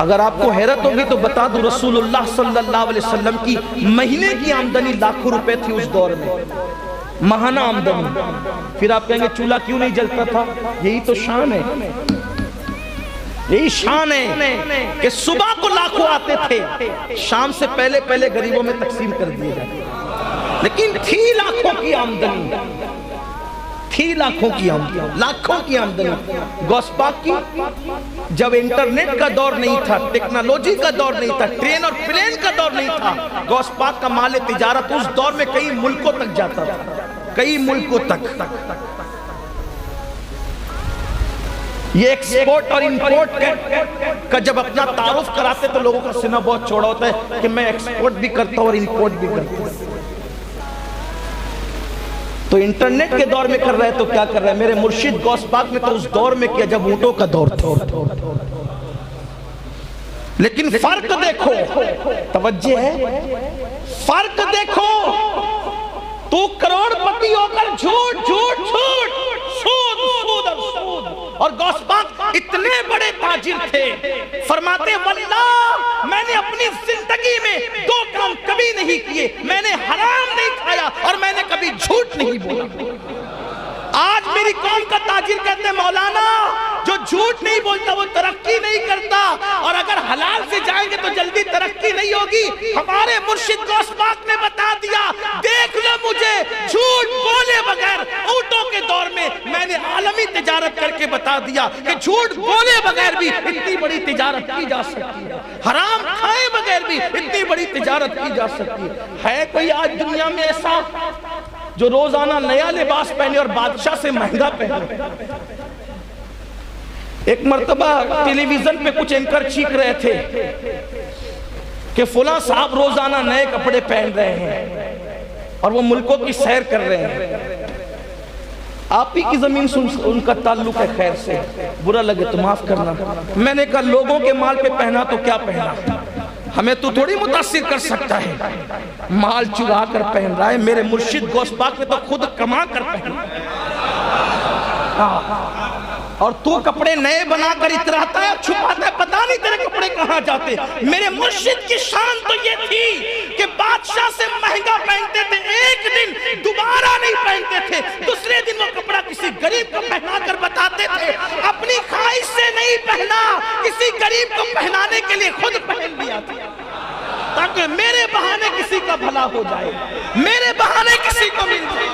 اگر آپ کو حیرت ہوگی تو بتا دوں رسول اللہ صلی اللہ علیہ وسلم کی مہینے کی آمدنی لاکھوں روپے تھی اس دور میں، ماہانہ آمدنی۔ پھر آپ کہیں گے چولہا کیوں نہیں جلتا تھا؟ یہی تو شان ہے، یہی شان ہے کہ صبح کو لاکھوں آتے تھے، شام سے پہلے پہلے غریبوں میں تقسیم کر دیے جاتے، لیکن تھی لاکھوں کی آمدنی، تھی لاکھوں کی آمدنی، لاکھوں کی آمدنی۔ غوث پاک کی جب انٹرنیٹ کا دور نہیں تھا، ٹیکنالوجی کا دور نہیں تھا، ٹرین اور پلین کا دور نہیں تھا، غوث پاک کا مال تجارت اس دور میں کئی ملکوں تک جاتا تھا، کئی ملکوں تک۔ یہ ایکسپورٹ اور امپورٹ کا جب اپنا تعارف کراتے تو لوگوں کا سینہ بہت چوڑا ہوتا ہے کہ میں ایکسپورٹ بھی کرتا ہوں اور امپورٹ بھی کرتا ہوں۔ تو انٹرنیٹ کے دور میں کر رہے تو کیا کر رہے ہیں؟ میرے مرشد غوث پاک نے تو اس دور میں کیا جب اونٹوں کا دور تھا۔ لیکن فرق دیکھو، توجہ ہے، فرق دیکھو، تو کروڑ پتی ہو کر جھوٹ جھوٹ جھوٹ، سود سود اور سود، اور غوث پاک اتنے بڑے تاجر تھے، فرماتے واللہ میں نے اپنی زندگی میں دو کام کبھی نہیں کیے، میں نے حرام نہیں کھایا اور میں نے کبھی جھوٹ نہیں بولا۔ آج میری قوم کا تاجر کہتے ہیں مولانا جو جھوٹ نہیں بولتا وہ ترقی نہیں کرتا، اور اگر حلال سے جائیں گے تو جلدی ترقی نہیں ہوگی۔ ہمارے مرشد غوث پاک نے بتا دیا، دیکھ لو مجھے جھوٹ بولے بغیر، اونٹوں کے دور میں میں نے عالمی تجارت کر کے بتا دیا کہ جھوٹ بولے بغیر بھی اتنی بڑی تجارت کی جا سکتی ہے، حرام کھائے بغیر بھی اتنی بڑی تجارت کی جا سکتی ہے۔ کوئی آج دنیا میں ایسا جو روزانہ نیا لباس پہنے اور بادشاہ سے مہنگا پہنے؟ ایک مرتبہ ٹیلی ویژن پہ کچھ اینکر چیخ رہے تھے کہ فلاں صاحب روزانہ نئے کپڑے پہن رہے ہیں اور وہ ملکوں کی سیر کر رہے ہیں، آپ ہی کی زمین سے ان کا تعلق ہے، خیر سے برا لگے تو معاف کرنا۔ میں نے کہا لوگوں کے مال پہ پہنا تو کیا پہنا، ہمیں تو تھوڑی متاثر کر سکتا ہے، مال چرا کر پہن رہا ہے، میرے مرشد غوث پاک نے تو خود کما کر پہنا، اور تو کپڑے نئے بنا کر اتراتا ہے، چھپاتا ہے، پتہ نہیں تیرے کپڑے کہاں جاتے۔ میرے مرشد کی شان تو یہ تھی کہ بادشاہ سے مہنگا پہنتے تھے، ایک دن دوبارہ نہیں پہنتے تھے، دوسرے دن وہ کپڑا کسی غریب کو پہنا کر بتاتے تھے اپنی خواہش سے نہیں پہنا، کسی غریب کو پہنانے کے لیے خود پہن لیا تھا، تاکہ میرے بہانے کسی کا بھلا ہو جائے، میرے بہانے کسی کو مل جائے۔